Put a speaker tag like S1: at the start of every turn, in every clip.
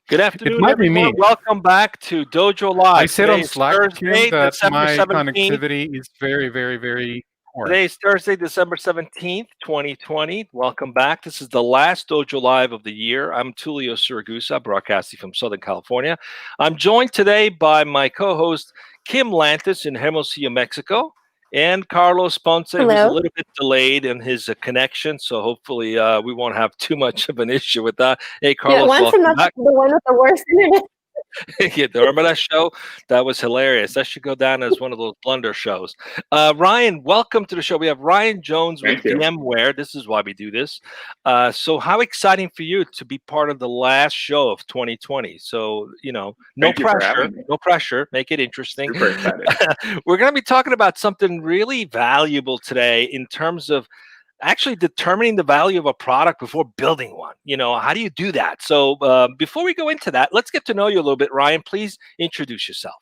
S1: Good
S2: It
S1: afternoon,
S2: might be
S1: everyone.
S2: me.
S1: Welcome back to Dojo
S2: I
S1: Live.
S2: said on
S1: Today is
S2: Slack, Kim,
S1: Thursday,
S2: that
S1: December
S2: my
S1: 17th.
S2: connectivity is very, very, very poor.
S1: Today is Thursday, December 17th, 2020. Welcome back. This is the last Dojo Live of the year. I'm Tulio Siragusa, broadcasting from Southern California. I'm joined today by my co-host, Kim Lantis in Hermosillo, Mexico, and Carlos Ponce, who's a little bit delayed in his connection, so hopefully we won't have too much of an issue with that. Hey, Carlos, welcome back.
S3: The one with the worst internet.
S1: Yeah, remember that show? That was hilarious. That should go down as one of those blunder shows. Ryan, welcome to the show. We have Ryan Jones with VMware. This is why we do this. So how exciting for you to be part of the last show of 2020. So, no pressure. Make it interesting.
S4: Super excited.
S1: We're going to be talking about something really valuable today in terms of actually determining the value of a product before building one. How do you do that? So before we go into that, let's get to know you a little bit. Ryan, please introduce yourself.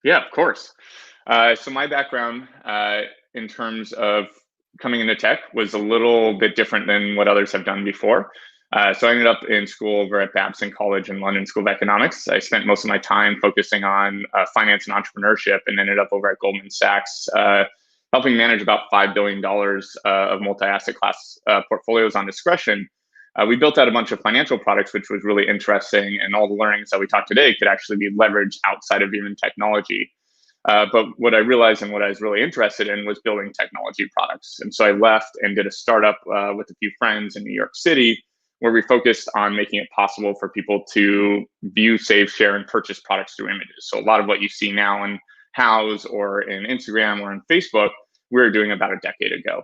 S4: Yeah, of course. So my background in terms of coming into tech was a little bit different than what others have done before. So I ended up in school over at Babson College in London School of Economics. I spent most of my time focusing on finance and entrepreneurship, and ended up over at Goldman Sachs helping manage about $5 billion of multi-asset class portfolios on discretion. We built out a bunch of financial products, which was really interesting, and all the learnings that we talked today could actually be leveraged outside of even technology. But what I realized and what I was really interested in was building technology products. And so I left and did a startup with a few friends in New York City, where we focused on making it possible for people to view, save, share, and purchase products through images. So a lot of what you see now in House or in Instagram or in Facebook, we were doing about a decade ago.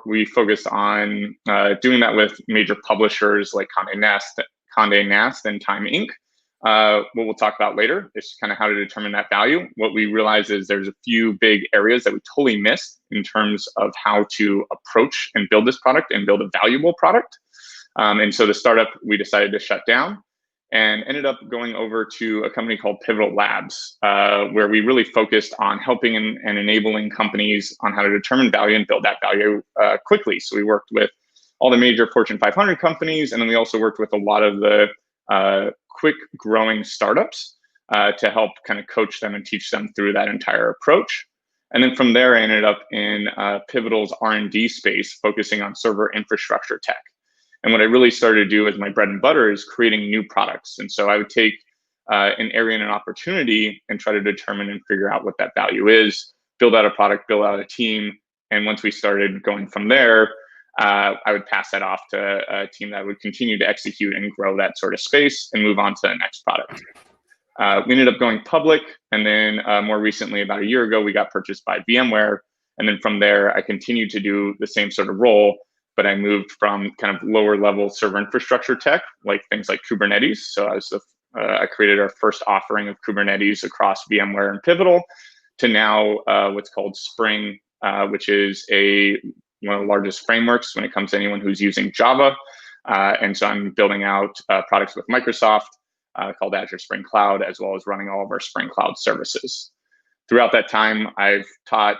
S4: We focused on doing that with major publishers like Condé Nast and Time Inc. What we'll talk about later is kind of how to determine that value. What we realize is there's a few big areas that we totally missed in terms of how to approach and build this product and build a valuable product. And so the startup we decided to shut down, and ended up going over to a company called Pivotal Labs, where we really focused on helping and enabling companies on how to determine value and build that value quickly. So we worked with all the major Fortune 500 companies, and then we also worked with a lot of the quick growing startups to help kind of coach them and teach them through that entire approach. And then from there, I ended up in Pivotal's R&D space, focusing on server infrastructure tech. And what I really started to do as my bread and butter is creating new products. And so I would take an area and an opportunity and try to determine and figure out what that value is, build out a product, build out a team. And once we started going from there, I would pass that off to a team that would continue to execute and grow that sort of space and move on to the next product. We ended up going public. And then more recently, about a year ago, we got purchased by VMware. And then from there, I continued to do the same sort of role, but I moved from kind of lower level server infrastructure tech, like things like Kubernetes. So I created our first offering of Kubernetes across VMware and Pivotal, to now what's called Spring, which is one of the largest frameworks when it comes to anyone who's using Java. And so I'm building out products with Microsoft called Azure Spring Cloud, as well as running all of our Spring Cloud services. Throughout that time, I've taught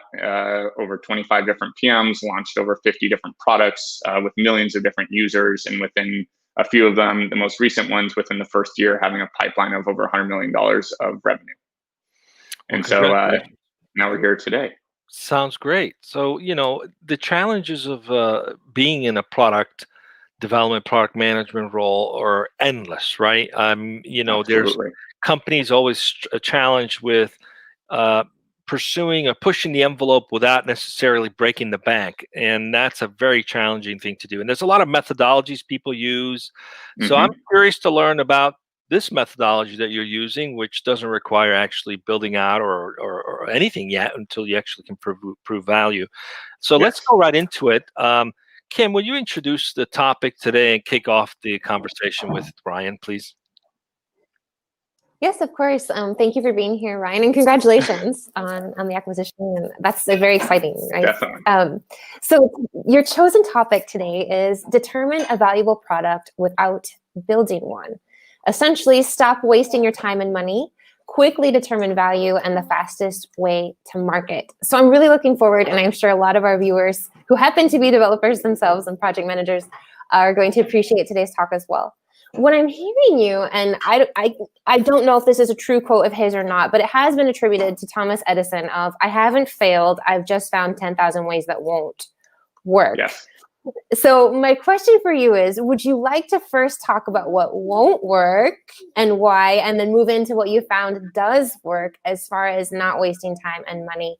S4: over 25 different PMs, launched over 50 different products with millions of different users, and within a few of them, the most recent ones within the first year, having a pipeline of over $100 million of revenue. And so now we're here today.
S1: Sounds great. So, the challenges of being in a product development, product management role are endless, right? There's companies always challenged with pursuing or pushing the envelope without necessarily breaking the bank. And that's a very challenging thing to do. And there's a lot of methodologies people use. So I'm curious to learn about this methodology that you're using, which doesn't require actually building out or anything yet until you actually can prove value. So let's go right into it. Kim, will you introduce the topic today and kick off the conversation with Ryan, please?
S3: Yes, of course. Thank you for being here, Ryan, and congratulations on the acquisition. And that's very exciting, right?
S4: Definitely.
S3: So your chosen topic today is determine a valuable product without building one. Essentially, stop wasting your time and money, quickly determine value and the fastest way to market. So I'm really looking forward, and I'm sure a lot of our viewers who happen to be developers themselves and project managers are going to appreciate today's talk as well. What I'm hearing you, and I don't know if this is a true quote of his or not, but it has been attributed to Thomas Edison of, I haven't failed, I've just found 10,000 ways that won't work.
S4: Yes.
S3: So my question for you is, would you like to first talk about what won't work and why, and then move into what you found does work as far as not wasting time and money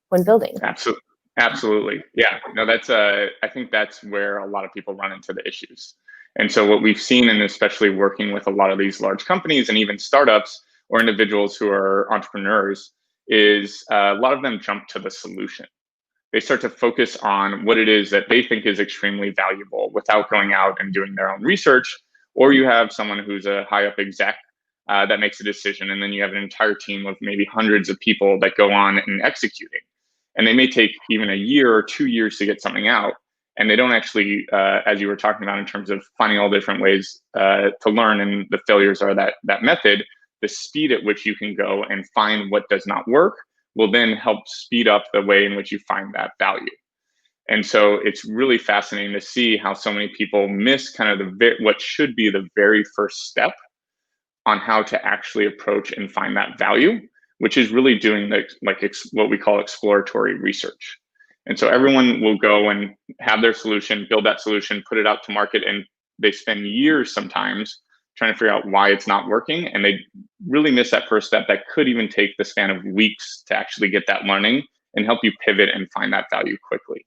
S3: when building?
S4: Absolutely. Absolutely. Yeah. No, that's I think that's where a lot of people run into the issues. And so what we've seen, and especially working with a lot of these large companies and even startups or individuals who are entrepreneurs, is a lot of them jump to the solution. They start to focus on what it is that they think is extremely valuable without going out and doing their own research. Or you have someone who's a high up exec that makes a decision, and then you have an entire team of maybe hundreds of people that go on and executing. And they may take even a year or 2 years to get something out. And they don't actually, as you were talking about in terms of finding all different ways to learn, and the failures are that method, the speed at which you can go and find what does not work will then help speed up the way in which you find that value. And so it's really fascinating to see how so many people miss kind of what should be the very first step on how to actually approach and find that value, which is really doing what we call exploratory research. And so everyone will go and have their solution, build that solution, put it out to market, and they spend years sometimes trying to figure out why it's not working. And they really miss that first step that could even take the span of weeks to actually get that learning and help you pivot and find that value quickly.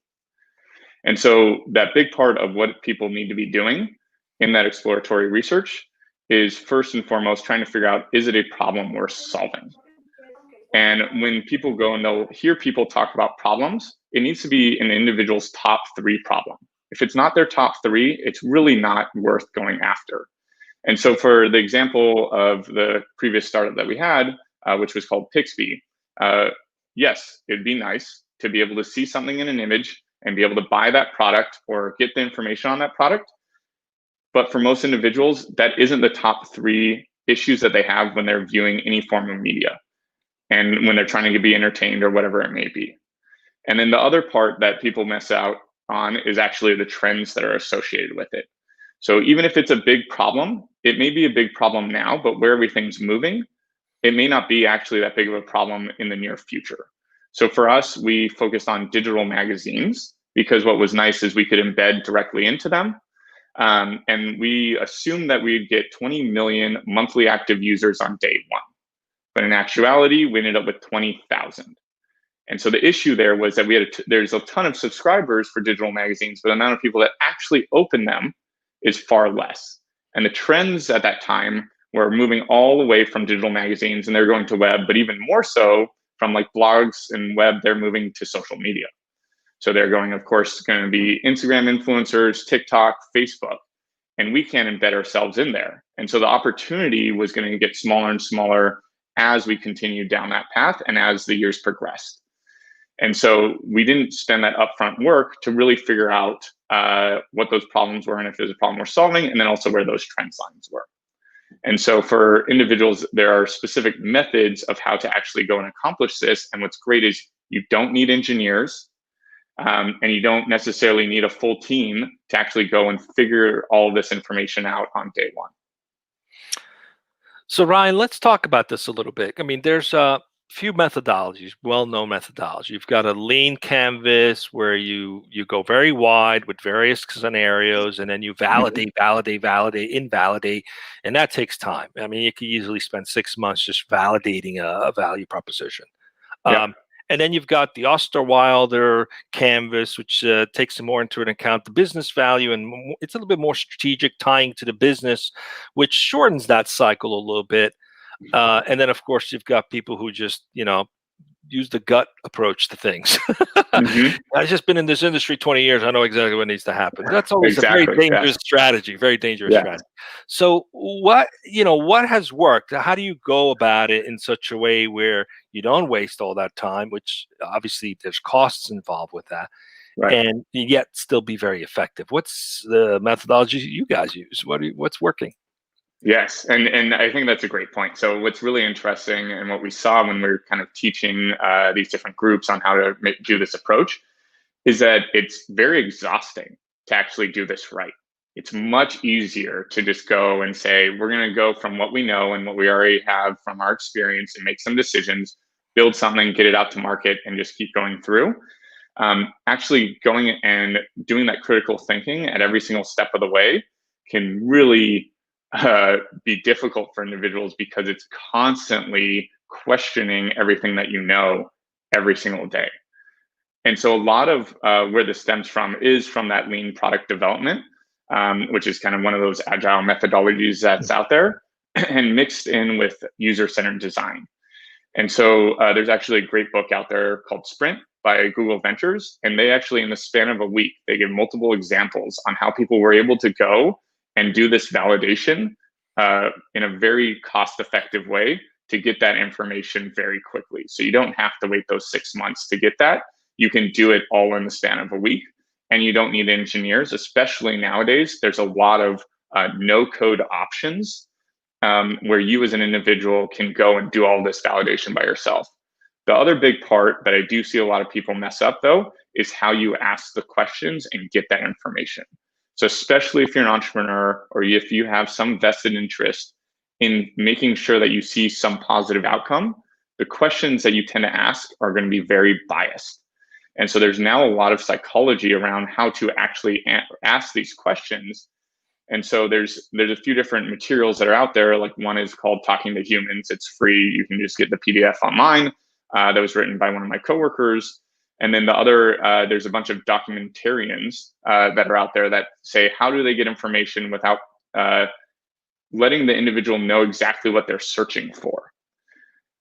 S4: And so that big part of what people need to be doing in that exploratory research is first and foremost trying to figure out, is it a problem worth solving? And when people go and they'll hear people talk about problems, it needs to be an individual's top 3 problem. If it's not their top 3, it's really not worth going after. And so for the example of the previous startup that we had, which was called Pixby, yes, it'd be nice to be able to see something in an image and be able to buy that product or get the information on that product. But for most individuals, that isn't the top 3 issues that they have when they're viewing any form of media and when they're trying to be entertained or whatever it may be. And then the other part that people miss out on is actually the trends that are associated with it. So even if it's a big problem, it may be a big problem now, but where everything's moving, it may not be actually that big of a problem in the near future. So for us, we focused on digital magazines because what was nice is we could embed directly into them. And we assumed that we'd get 20 million monthly active users on day 1. But in actuality, we ended up with 20,000. And so the issue there was that there's a ton of subscribers for digital magazines, but the amount of people that actually open them is far less. And the trends at that time were moving all the way from digital magazines, and they're going to web, but even more so from like blogs and web, they're moving to social media. So they're going, of course, going to be Instagram influencers, TikTok, Facebook, and we can't embed ourselves in there. And so the opportunity was going to get smaller and smaller as we continued down that path and as the years progressed. And so we didn't spend that upfront work to really figure out what those problems were and if there's a problem we're solving, and then also where those trend lines were. And so for individuals, there are specific methods of how to actually go and accomplish this. And what's great is you don't need engineers and you don't necessarily need a full team to actually go and figure all of this information out on day 1.
S1: So Ryan, let's talk about this a little bit. I mean, there's a few methodologies, well-known methodology. You've got a lean canvas where you go very wide with various scenarios, and then you validate, invalidate, and that takes time. I mean, you could easily spend 6 months just validating a value proposition.
S4: Yeah.
S1: And then you've got the Osterwilder canvas, which takes more into account the business value, and it's a little bit more strategic, tying to the business, which shortens that cycle a little bit. And then, of course, you've got people who just, use the gut approach to things.
S4: Mm-hmm.
S1: I've just been in this industry 20 years. I know exactly what needs to happen. That's always a very dangerous strategy, very dangerous strategy. So what has worked? How do you go about it in such a way where you don't waste all that time, which obviously there's costs involved with that, and yet still be very effective? What's the methodology you guys use? What's working?
S4: Yes, and I think that's a great point. So what's really interesting and what we saw when we were kind of teaching these different groups on how to do this approach is that it's very exhausting to actually do this right. it's much easier to just go and say, we're going to go from what we know and what we already have from our experience and make some decisions, build something, get it out to market, and just keep going through. Actually going and doing that critical thinking at every single step of the way can really be difficult for individuals, because it's constantly questioning everything that you know every single day. And so a lot of where this stems from is from that lean product development, which is kind of one of those agile methodologies that's out there, and mixed in with user-centered design. And so there's actually a great book out there called Sprint by Google Ventures. And they actually, in the span of a week, they give multiple examples on how people were able to go and do this validation in a very cost-effective way to get that information very quickly. So you don't have to wait those 6 months to get that. You can do it all in the span of a week. And you don't need engineers, especially nowadays. There's a lot of no-code options where you as an individual can go and do all this validation by yourself. The other big part that I do see a lot of people mess up, though, is how you ask the questions and get that information. So especially if you're an entrepreneur, or if you have some vested interest in making sure that you see some positive outcome, the questions that you tend to ask are going to be very biased. And so there's now a lot of psychology around how to actually ask these questions. And so there's a few different materials that are out there. Like, one is called Talking to Humans. It's free. You can just get the PDF online. That was written by one of my coworkers. And then the other, there's a bunch of documentarians that are out there that say, how do they get information without letting the individual know exactly what they're searching for?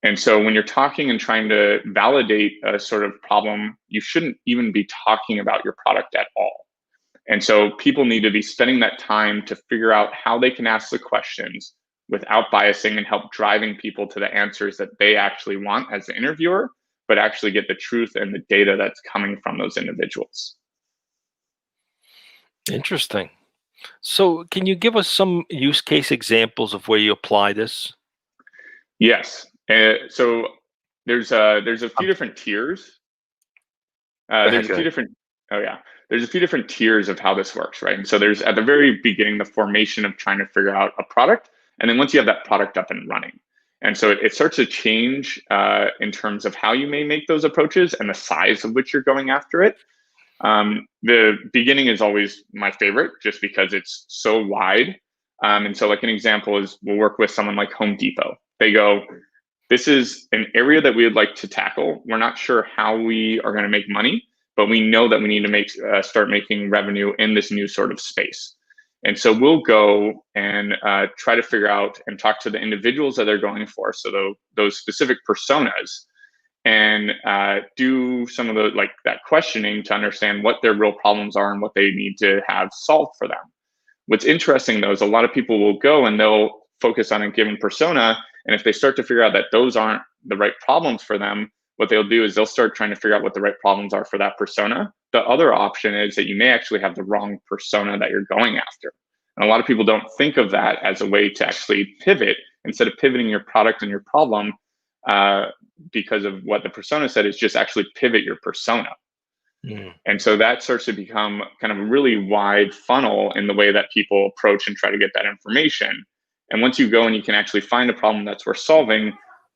S4: And so when you're talking and trying to validate a sort of problem, you shouldn't even be talking about your product at all. And so people need to be spending that time to figure out how they can ask the questions without biasing, and help driving people to the answers that they actually want as the interviewer, but actually get the truth and the data that's coming from those individuals.
S1: Interesting. So can you give us some use case examples of where you apply this?
S4: Yes. So there's a few different tiers. There's a few different tiers of how this works, right? And so there's, at the very beginning, the formation of trying to figure out a product. And then once you have that product up and running. And so it starts to change in terms of how you may make those approaches and the size of which you're going after it. The beginning is always my favorite, just because it's so wide. And so like an example is, we'll work with someone like Home Depot. They go, this is an area that we would like to tackle. We're not sure how we are going to make money, but we know that we need to start making revenue in this new sort of space. And so we'll go and try to figure out and talk to the individuals that they're going for, so those specific personas, and do some of the that questioning to understand what their real problems are and what they need to have solved for them. What's interesting, though, is a lot of people will go and they'll focus on a given persona, and if they start to figure out that those aren't the right problems for them, what they'll do is they'll start trying to figure out what the right problems are for that persona. The other option is that you may actually have the wrong persona that you're going after. And a lot of people don't think of that as a way to actually pivot. Instead of pivoting your product and your problem because of what the persona said, is just actually pivot your persona. And so that starts to become kind of a really wide funnel in the way that people approach and try to get that information. And once you go and you can actually find a problem that's worth solving,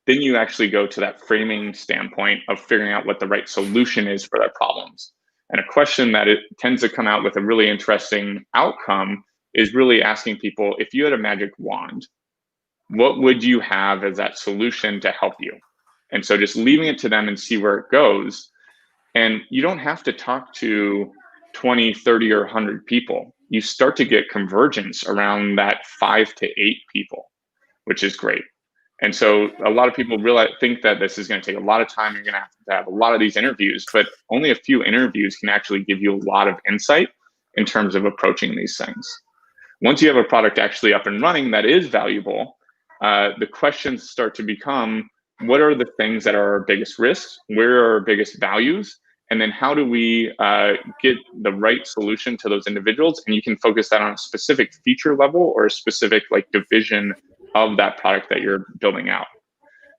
S4: then you actually go to that framing standpoint of figuring out what the right solution is for their problems. And a question that it tends to come out with a really interesting outcome is really asking people, if you had a magic wand, what would you have as that solution to help you? And so just leaving it to them and see where it goes. And you don't have to talk to 20, 30, or 100 people. You start to get convergence around that 5 to 8 people, which is great. And so a lot of people think that this is going to take a lot of time. You're going to have a lot of these interviews, but only a few interviews can actually give you a lot of insight in terms of approaching these things. Once you have a product actually up and running that is valuable, the questions start to become, what are the things that are our biggest risks? Where are our biggest values? And then how do we get the right solution to those individuals? And you can focus that on a specific feature level or a specific division of that product that you're building out.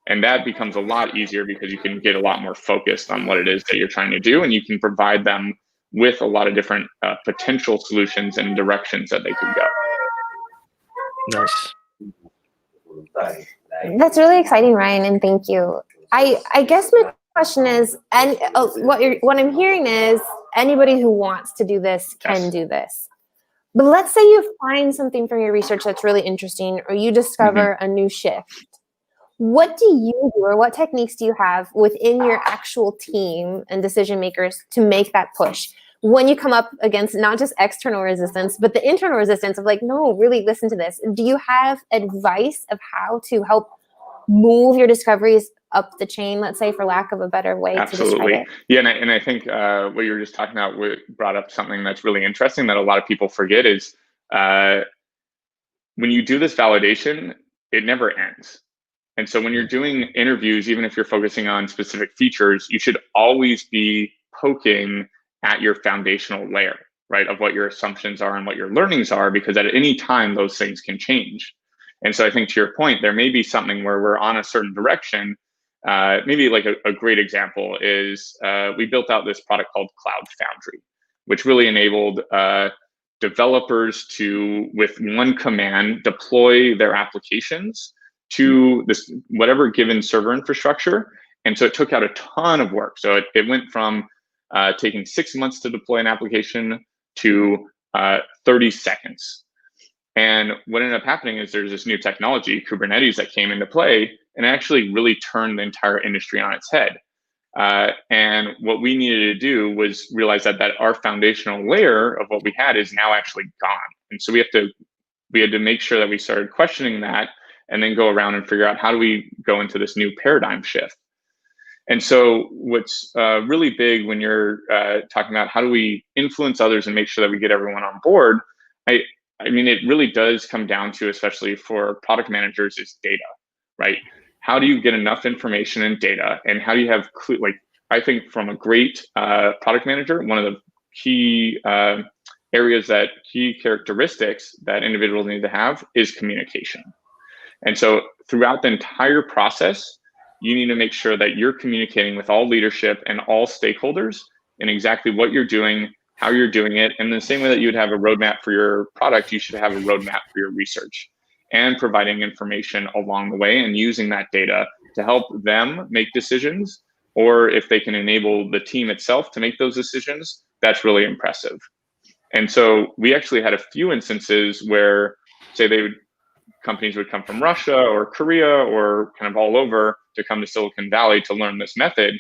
S4: And that becomes a lot easier because you can get a lot more focused on what it is that you're trying to do, and you can provide them with a lot of different potential solutions and directions that they could go.
S1: Nice.
S3: That's really exciting, Ryan, and thank you. I guess my question is, and what I'm hearing is anybody who wants to do this can do this. But let's say you find something from your research that's really interesting, or you discover a new shift. What do you do, or what techniques do you have within your actual team and decision makers to make that push? When you come up against not just external resistance, but the internal resistance of like, no, really listen to this. Do you have advice of how to help move your discoveries up the chain, let's say, for lack of a better way to describe it?
S4: Yeah, and I think what you were just talking about brought up something that's really interesting that a lot of people forget is when you do this validation, it never ends. And so when you're doing interviews, even if you're focusing on specific features, you should always be poking at your foundational layer, right, of what your assumptions are and what your learnings are, because at any time those things can change. And so I think to your point, there may be something where we're on a certain direction. Maybe like a great example is we built out this product called Cloud Foundry, which really enabled developers to, with one command, deploy their applications to this whatever given server infrastructure. And so it took out a ton of work. So it went from taking 6 months to deploy an application to 30 seconds. And what ended up happening is there's this new technology, Kubernetes, that came into play, and it actually really turned the entire industry on its head. And what we needed to do was realize that our foundational layer of what we had is now actually gone. And so we had to make sure that we started questioning that, and then go around and figure out how do we go into this new paradigm shift. And so what's really big when you're talking about how do we influence others and make sure that we get everyone on board, I mean, it really does come down to, especially for product managers, is data, right? How do you get enough information and data, and how do you have I think from a great product manager, one of the key key characteristics that individuals need to have is communication. And so throughout the entire process, you need to make sure that you're communicating with all leadership and all stakeholders in exactly what you're doing, how you're doing it. And the same way that you'd have a roadmap for your product, you should have a roadmap for your research, and providing information along the way and using that data to help them make decisions. Or if they can enable the team itself to make those decisions, that's really impressive. And so we actually had a few instances where, say, companies would come from Russia or Korea or kind of all over to come to Silicon Valley to learn this method.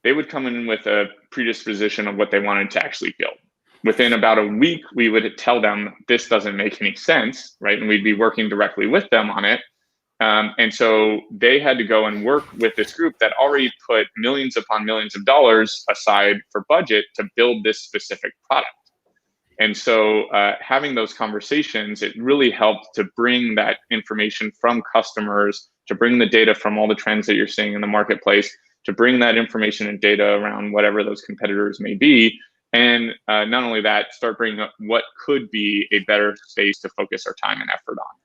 S4: They would come in with a predisposition of what they wanted to actually build. Within about a week, we would tell them this doesn't make any sense, right? And we'd be working directly with them on it. And so they had to go and work with this group that already put millions upon millions of dollars aside for budget to build this specific product. And so having those conversations, it really helped to bring that information from customers, to bring the data from all the trends that you're seeing in the marketplace, to bring that information and data around whatever those competitors may be. And not only that, start bringing up what could be a better space to focus our time and effort on.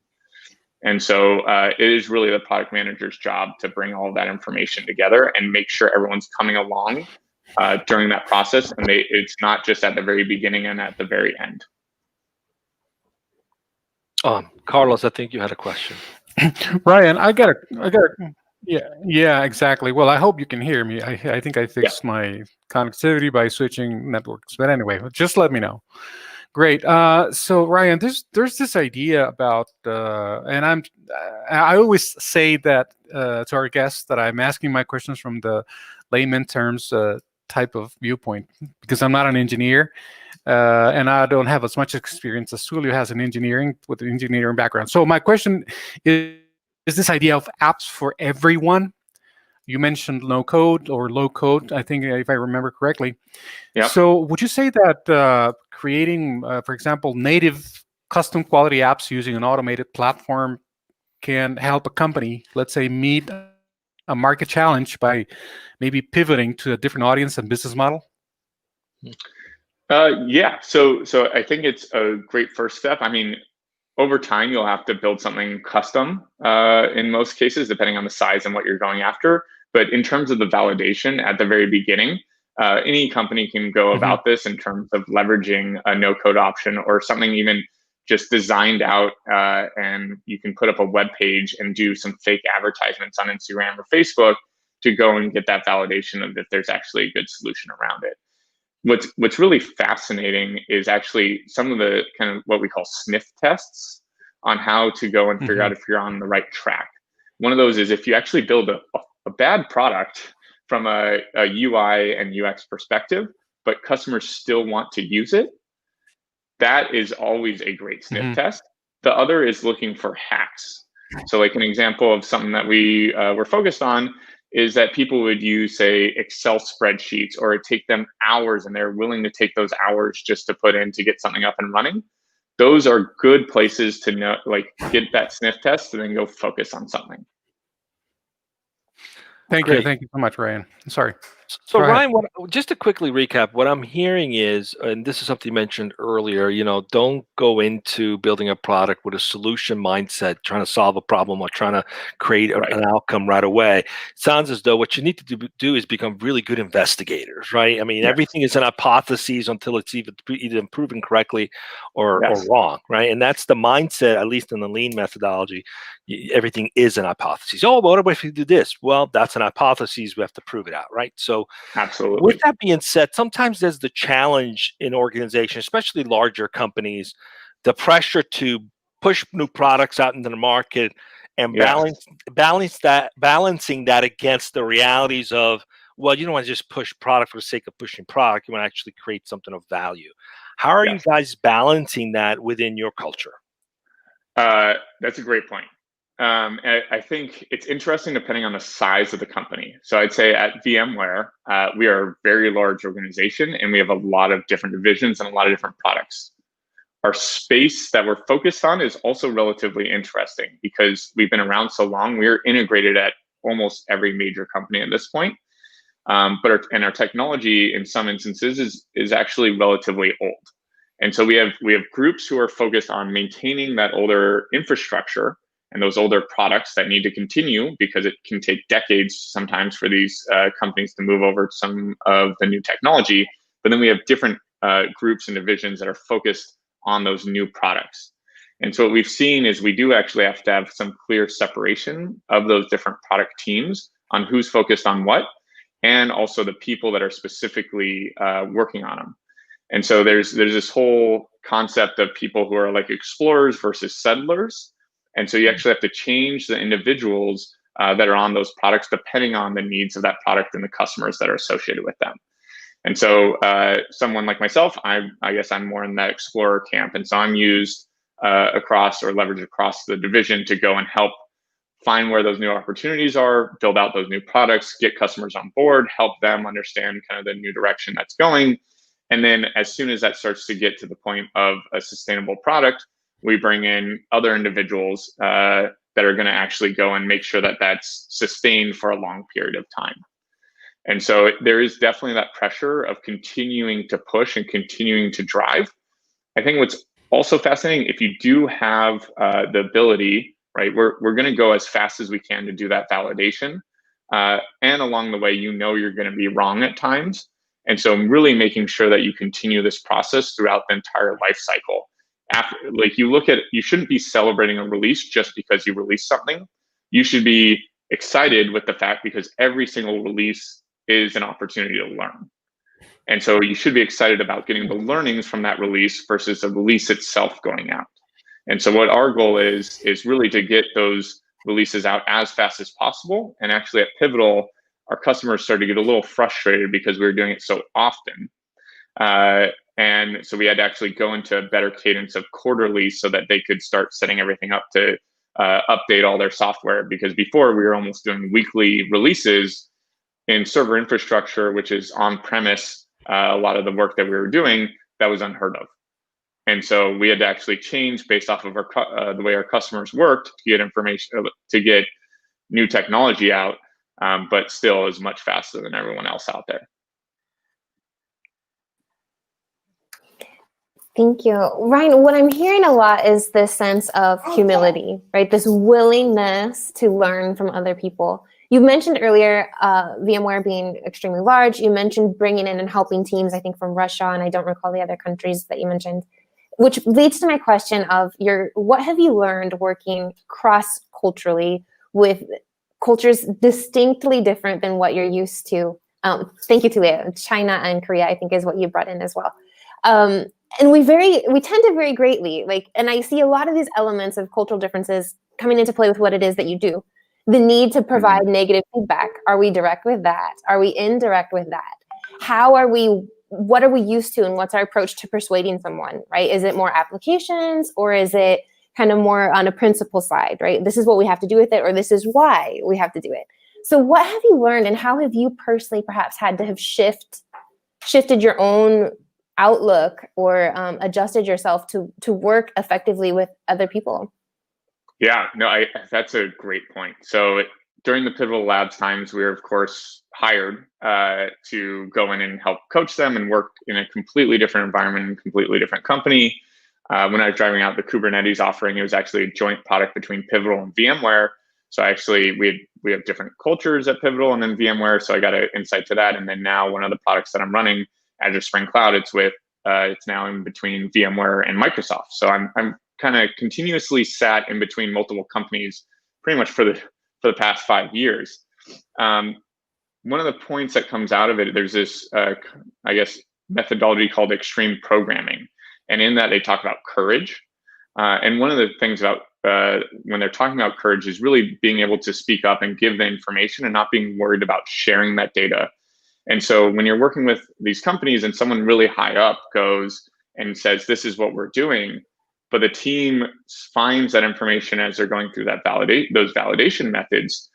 S4: And so it is really the product manager's job to bring all of that information together and make sure everyone's coming along during that process, and it's not just at the very beginning and at the very end.
S1: Carlos, I think you had a question.
S2: Ryan, I got yeah, exactly. Well, I hope you can hear me. I think I fixed my connectivity by switching networks, but anyway, just let me know. Great. So Ryan, there's this idea about, and I always say that to our guests that I'm asking my questions from the layman terms type of viewpoint, because I'm not an engineer, and I don't have as much experience as Julio has in engineering, with an engineering background. So my question is this idea of apps for everyone. You mentioned no code or low code, I think, if I remember correctly.
S4: Yeah.
S2: So would you say that creating, for example, native custom quality apps using an automated platform can help a company, let's say, meet a market challenge by maybe pivoting to a different audience and business model?
S4: Yeah. So I think it's a great first step. I mean, over time, you'll have to build something custom in most cases, depending on the size and what you're going after. But in terms of the validation at the very beginning, any company can go about this in terms of leveraging a no-code option or something even just designed out, and you can put up a web page and do some fake advertisements on Instagram or Facebook to go and get that validation of if there's actually a good solution around it. What's really fascinating is actually some of the kind of what we call sniff tests on how to go and figure out if you're on the right track. One of those is if you actually build a bad product from a UI and UX perspective, but customers still want to use it, that is always a great sniff test. The other is looking for hacks. So like an example of something that we were focused on is that people would use, say, Excel spreadsheets, or it take them hours, and they're willing to take those hours just to put in to get something up and running. Those are good places to know, like, get that sniff test and then go focus on something.
S2: Thank you so much, Ryan. Sorry.
S1: So Ryan, just to quickly recap, what I'm hearing is, and this is something you mentioned earlier, don't go into building a product with a solution mindset, trying to solve a problem or trying to create an outcome right away. It sounds as though what you need to do is become really good investigators, right? I mean, everything is an hypothesis until it's either proven correctly or wrong, right? And that's the mindset, at least in the lean methodology. Everything is an hypothesis. Oh, what if you do this? Well, that's an hypothesis. We have to prove it out, right? So
S4: absolutely.
S1: With that being said, sometimes there's the challenge in organizations, especially larger companies, the pressure to push new products out into the market and balancing that against the realities of, well, you don't want to just push product for the sake of pushing product. You want to actually create something of value. How are you guys balancing that within your culture?
S4: That's a great point. I think it's interesting depending on the size of the company. So I'd say at VMware, we are a very large organization and we have a lot of different divisions and a lot of different products. Our space that we're focused on is also relatively interesting because we've been around so long. We're integrated at almost every major company at this point. But our technology in some instances is actually relatively old. And so we have groups who are focused on maintaining that older infrastructure and those older products that need to continue because it can take decades sometimes for these companies to move over to some of the new technology. But then we have different groups and divisions that are focused on those new products. And so what we've seen is we do actually have to have some clear separation of those different product teams on who's focused on what, and also the people that are specifically working on them. And so there's this whole concept of people who are like explorers versus settlers. And so you actually have to change the individuals that are on those products depending on the needs of that product and the customers that are associated with them. And so someone like myself, I guess I'm more in that explorer camp. And so I'm used leveraged across the division to go and help find where those new opportunities are, build out those new products, get customers on board, help them understand kind of the new direction that's going. And then as soon as that starts to get to the point of a sustainable product, we bring in other individuals that are going to actually go and make sure that that's sustained for a long period of time. And so there is definitely that pressure of continuing to push and continuing to drive. I think what's also fascinating, if you do have the ability, right, we're going to go as fast as we can to do that validation. And along the way, you're going to be wrong at times. And so I'm really making sure that you continue this process throughout the entire life cycle. You shouldn't be celebrating a release just because you released something. You should be excited with the fact because every single release is an opportunity to learn. And so you should be excited about getting the learnings from that release versus the release itself going out. And so what our goal is really to get those releases out as fast as possible. And actually at Pivotal, our customers started to get a little frustrated because we were doing it so often. And so we had to actually go into a better cadence of quarterly so that they could start setting everything up to update all their software. Because before we were almost doing weekly releases in server infrastructure, which is on premise, a lot of the work that we were doing, that was unheard of. And so we had to actually change based off of the way our customers worked to get information, to get new technology out, but still is much faster than everyone else out there.
S3: Thank you. Ryan, what I'm hearing a lot is this sense of humility, right? This willingness to learn from other people. You mentioned earlier VMware being extremely large. You mentioned bringing in and helping teams, I think, from Russia, and I don't recall the other countries that you mentioned, which leads to my question of what have you learned working cross-culturally with cultures distinctly different than what you're used to? Thank you, Tulia. China and Korea, I think, is what you brought in as well. And we tend to vary greatly. And I see a lot of these elements of cultural differences coming into play with what it is that you do. The need to provide negative feedback. Are we direct with that? Are we indirect with that? What are we used to, and what's our approach to persuading someone, right? Is it more applications, or is it kind of more on a principle side, right? This is what we have to do with it, or this is why we have to do it. So what have you learned, and how have you personally perhaps had to have shifted your own outlook or adjusted yourself to work effectively with other people?
S4: Yeah, no, that's a great point. So during the Pivotal Labs times, we were, of course, hired to go in and help coach them and work in a completely different environment and completely different company. When I was driving out the Kubernetes offering, it was actually a joint product between Pivotal and VMware. So actually, we have different cultures at Pivotal and then VMware. So I got an insight to that. And then now one of the products that I'm running, Azure Spring Cloud, it's now in between VMware and Microsoft. So I'm kind of continuously sat in between multiple companies pretty much for the past 5 years. One of the points that comes out of it, there's this, I guess, methodology called extreme programming. And in that, they talk about courage. And one of the things about when they're talking about courage is really being able to speak up and give the information and not being worried about sharing that data. And so when you're working with these companies and someone really high up goes and says, this is what we're doing, but the team finds that information as they're going through those validation methods,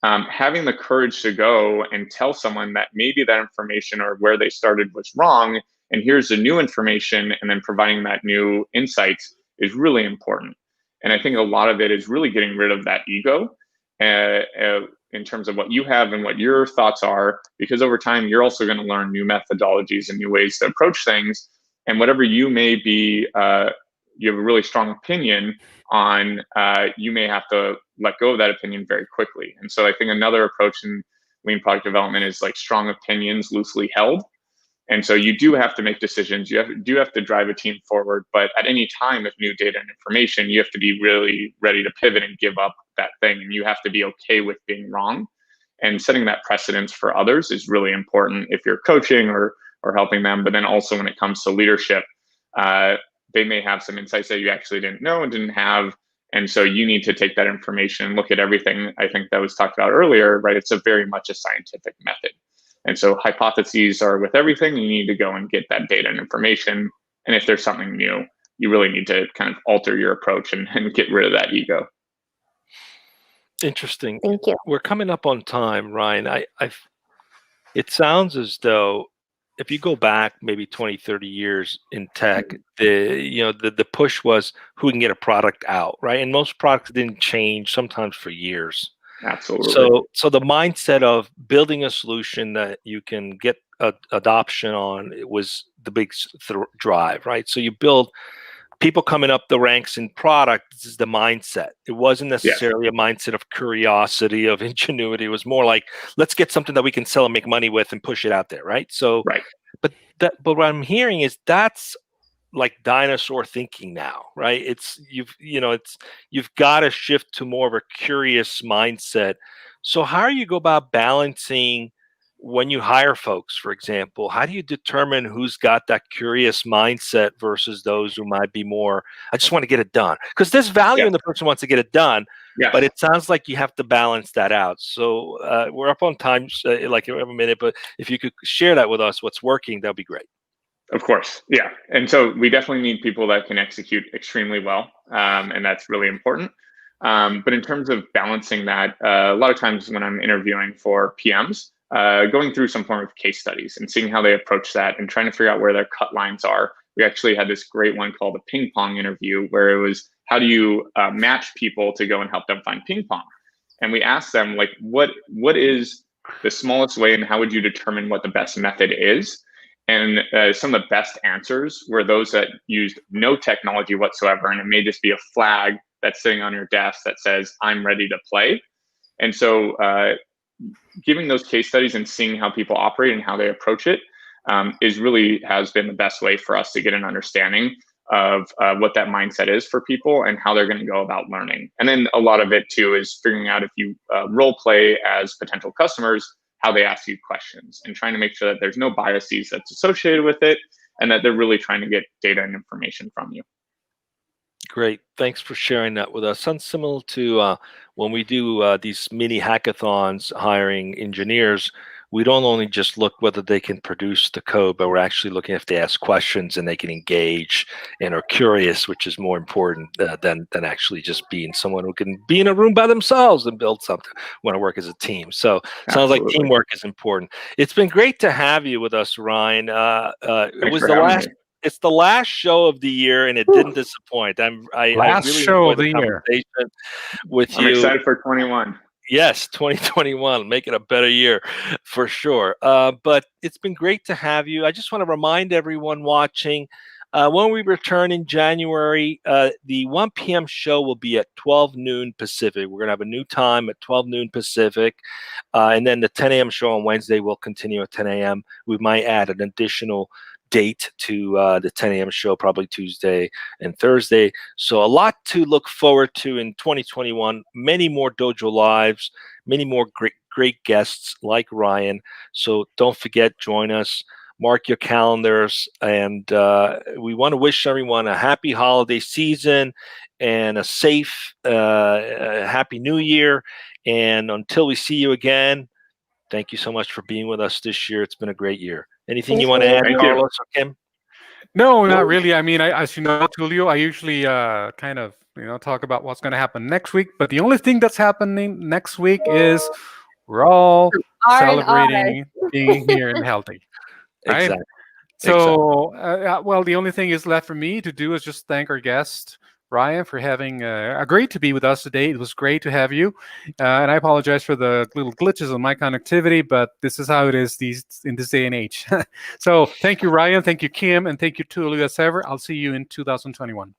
S4: having the courage to go and tell someone that maybe that information or where they started was wrong, and here's the new information, and then providing that new insights is really important. And I think a lot of it is really getting rid of that ego in terms of what you have and what your thoughts are, because over time, you're also going to learn new methodologies and new ways to approach things. And whatever you may be, you have a really strong opinion on, you may have to let go of that opinion very quickly. And so I think another approach in lean product development is like strong opinions loosely held. And so you do have to make decisions. You do have to drive a team forward. But at any time of new data and information, you have to be really ready to pivot and give up that thing. And you have to be okay with being wrong. And setting that precedence for others is really important if you're coaching or helping them. But then also when it comes to leadership, they may have some insights that you actually didn't know and didn't have. And so you need to take that information and look at everything. I think that was talked about earlier, right? It's very much a scientific method. And so hypotheses are with everything. You need to go and get that data and information. And if there's something new, you really need to kind of alter your approach and get rid of that ego.
S1: Interesting.
S3: Thank you.
S1: We're coming up on time, Ryan. It sounds as though if you go back maybe 20, 30 years in tech, the push was who can get a product out, right? And most products didn't change sometimes for years.
S4: Absolutely.
S1: So the mindset of building a solution that you can get adoption on, it was the big drive, right? So you build people coming up the ranks in product. This is the mindset. It wasn't necessarily a mindset of curiosity, of ingenuity. It was more like, let's get something that we can sell and make money with and push it out there, right? So,
S4: right.
S1: But what I'm hearing is that's like dinosaur thinking now, right? You've got to shift to more of a curious mindset. So how do you go about balancing when you hire folks, for example? How do you determine who's got that curious mindset versus those who might be more, I just want to get it done? Because there's value in the person who wants to get it done, but it sounds like you have to balance that out. So we're up on time, like a minute, but if you could share that with us, what's working, that'd be great.
S4: Of course. Yeah. And so we definitely need people that can execute extremely well. And that's really important. But in terms of balancing that, a lot of times when I'm interviewing for PMs, going through some form of case studies and seeing how they approach that and trying to figure out where their cut lines are. We actually had this great one called a ping pong interview, where it was, how do you match people to go and help them find ping pong? And we asked them, like, what is the smallest way and how would you determine what the best method is? And some of the best answers were those that used no technology whatsoever. And it may just be a flag that's sitting on your desk that says, I'm ready to play. And so giving those case studies and seeing how people operate and how they approach it has been the best way for us to get an understanding of what that mindset is for people and how they're going to go about learning. And then a lot of it too is figuring out, if you role play as potential customers, how they ask you questions, and trying to make sure that there's no biases that's associated with it, and that they're really trying to get data and information from you.
S1: Great. Thanks for sharing that with us. Sounds similar to when we do these mini hackathons hiring engineers. We don't only just look whether they can produce the code, but we're actually looking if they ask questions and they can engage and are curious, which is more important than actually just being someone who can be in a room by themselves and build something. We want to work as a team. So sounds like teamwork is important. It's been great to have you with us, Ryan. It was the last. It's the last show of the year, and it didn't disappoint. I really
S2: show
S1: enjoyed the conversation with you.
S4: I'm excited for 21.
S1: Yes, 2021, make it a better year for sure. But it's been great to have you. I just want to remind everyone watching, when we return in January, the 1 p.m. show will be at 12 noon Pacific. We're going to have a new time at 12 noon Pacific. And then the 10 a.m. show on Wednesday will continue at 10 a.m. We might add an additional date to the 10 a.m. show, probably Tuesday and Thursday. So a lot to look forward to in 2021. Many more Dojo Lives, many more great guests like Ryan. So don't forget, join us. Mark your calendars. And we want to wish everyone a happy holiday season and a safe, happy new year. And until we see you again, thank you so much for being with us this year. It's been a great year. Anything you want to add, Carlos or Kim?
S2: No, not really. I mean, as you know, Tulio, I usually kind of talk about what's going to happen next week. But the only thing that's happening next week is we're all celebrating being here and healthy. Right?
S1: Exactly.
S2: So, well, the only thing is left for me to do is just thank our guest, Ryan, for having agreed to be with us today. It was great to have you. And I apologize for the little glitches on my connectivity, but this is how it is in this day and age. So thank you, Ryan. Thank you, Kim. And thank you, Tulio, as ever. I'll see you in 2021.